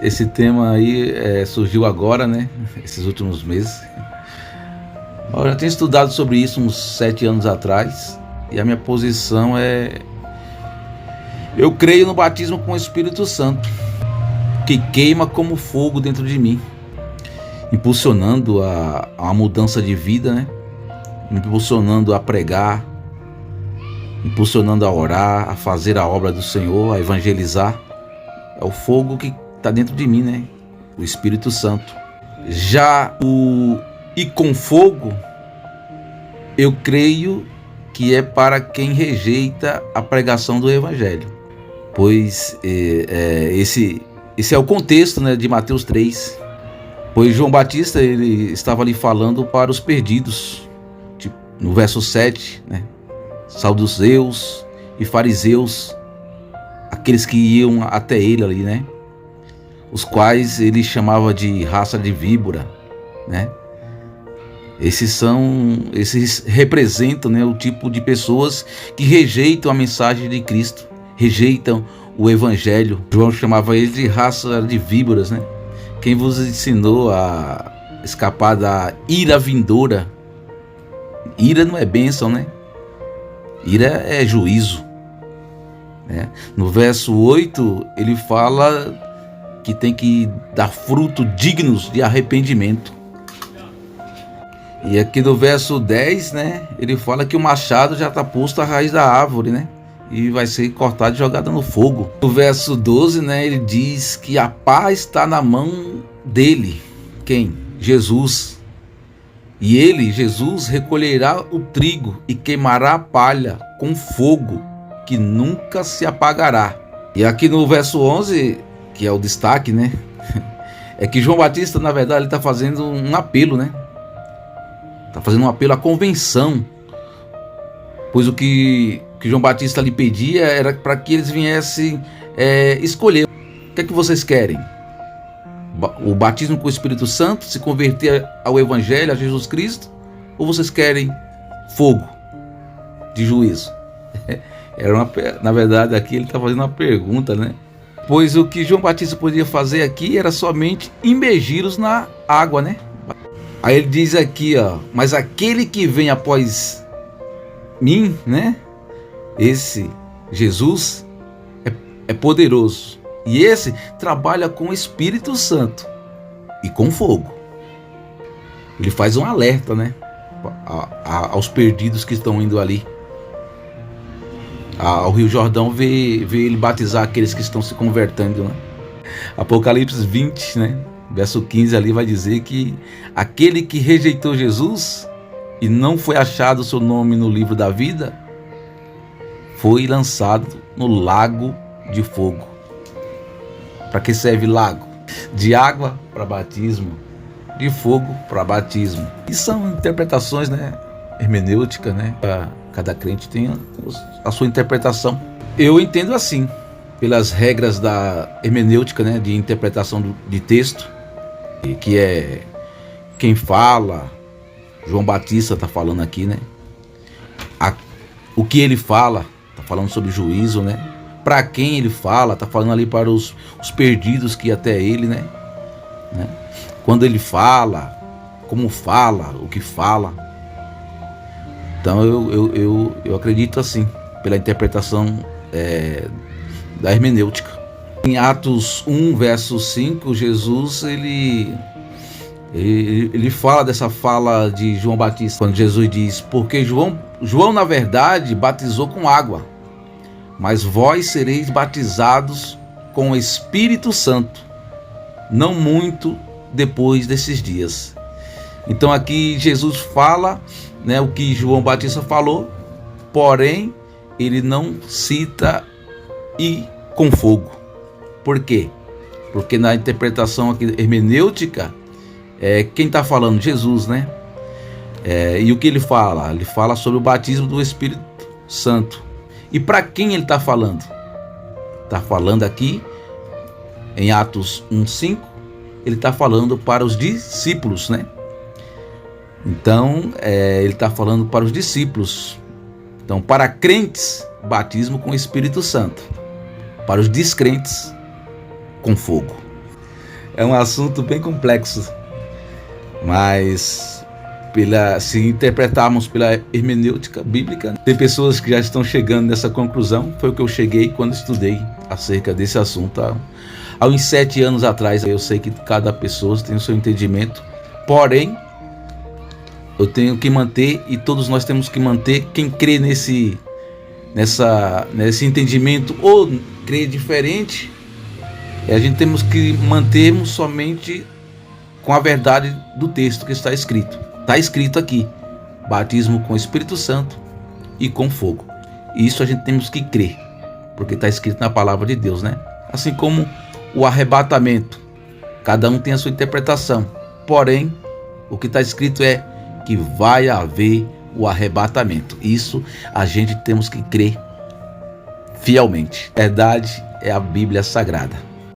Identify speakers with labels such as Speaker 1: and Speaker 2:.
Speaker 1: Esse tema aí surgiu agora, né? Esses últimos meses. Eu já tenho estudado sobre isso uns 7 anos atrás. E a minha posição é: eu creio no batismo com o Espírito Santo, que queima como fogo dentro de mim, impulsionando a mudança de vida, né? Impulsionando a pregar, impulsionando a orar, a fazer a obra do Senhor, a evangelizar. É o fogo que está dentro de mim, né? O Espírito Santo. Já o e com fogo, eu creio que é para quem rejeita a pregação do Evangelho. Pois esse é o contexto, né, de Mateus 3. Pois João Batista ele estava ali falando para os perdidos. Tipo, no verso 7, né? Saduceus e fariseus, aqueles que iam até ele ali, né? Os quais ele chamava de raça de víbora, né? Esses representam, né, o tipo de pessoas que rejeitam a mensagem de Cristo, rejeitam o Evangelho. João chamava eles de raça de víboras, né? Quem vos ensinou a escapar da ira vindoura? Ira não é bênção, né? Ira é juízo, né? No verso 8, ele fala que tem que dar fruto dignos de arrependimento. E aqui no verso 10, né, ele fala que o machado já está posto à raiz da árvore, né? E vai ser cortado e jogado no fogo. No verso 12, né, ele diz que a paz está na mão dele. Quem? Jesus. E ele, Jesus, recolherá o trigo e queimará a palha com fogo que nunca se apagará. E aqui no verso 11, que é o destaque, né? É que João Batista, na verdade, ele está fazendo um apelo, né? Está fazendo um apelo à convenção. Pois o que João Batista lhe pedia era para que eles viessem escolher. O que é que vocês querem? O batismo com o Espírito Santo, se converter ao Evangelho, a Jesus Cristo? Ou vocês querem fogo de juízo? Na verdade, aqui ele está fazendo uma pergunta, né? Pois o que João Batista podia fazer aqui era somente imergi-los na água, né? Aí ele diz aqui, ó, mas aquele que vem após mim, né? Esse Jesus é poderoso. E esse trabalha com o Espírito Santo e com fogo. Ele faz um alerta, né? Aos perdidos que estão indo ali ao Rio Jordão, ver ele batizar aqueles que estão se convertendo, né? Apocalipse 20, né? Verso 15 ali vai dizer que aquele que rejeitou Jesus e não foi achado o seu nome no livro da vida foi lançado no lago de fogo. Para que serve lago? De água para batismo, de fogo para batismo. E são interpretações, né? Hermenêutica, né? Cada crente tem a sua interpretação. Eu entendo assim, pelas regras da hermenêutica, né? De interpretação de texto, que é quem fala. João Batista está falando aqui, né? O que ele fala, está falando sobre juízo, né? Para quem ele fala, está falando ali para os perdidos que até ele, né? Quando ele fala, como fala, o que fala. Então eu acredito assim, pela interpretação da hermenêutica. Em Atos 1, verso 5, Jesus ele fala dessa fala de João Batista, quando Jesus diz: porque João na verdade batizou com água, mas vós sereis batizados com o Espírito Santo, não muito depois desses dias. Então aqui Jesus fala, né, o que João Batista falou, porém ele não cita e com fogo. Por quê? Porque na interpretação aqui hermenêutica, quem está falando? Jesus, né? E o que ele fala? Ele fala sobre o batismo do Espírito Santo. E para quem ele está falando? Está falando aqui, em Atos 1,5, ele está falando para os discípulos, né? Então, ele está falando para os discípulos. Então, para crentes, batismo com o Espírito Santo. Para os descrentes, com fogo. É um assunto bem complexo, mas se interpretarmos pela hermenêutica bíblica, tem pessoas que já estão chegando nessa conclusão. Foi o que eu cheguei quando estudei acerca desse assunto há uns 7 anos atrás. Eu sei que cada pessoa tem o seu entendimento, porém eu tenho que manter, e todos nós temos que manter, quem crê nesse entendimento ou crê diferente, a gente temos que mantermos somente com a verdade do texto que está escrito. Está escrito aqui: batismo com o Espírito Santo e com fogo. Isso a gente temos que crer, porque está escrito na palavra de Deus, né? Assim como o arrebatamento, cada um tem a sua interpretação, porém o que está escrito é que vai haver o arrebatamento. Isso a gente temos que crer fielmente. Verdade é a Bíblia Sagrada.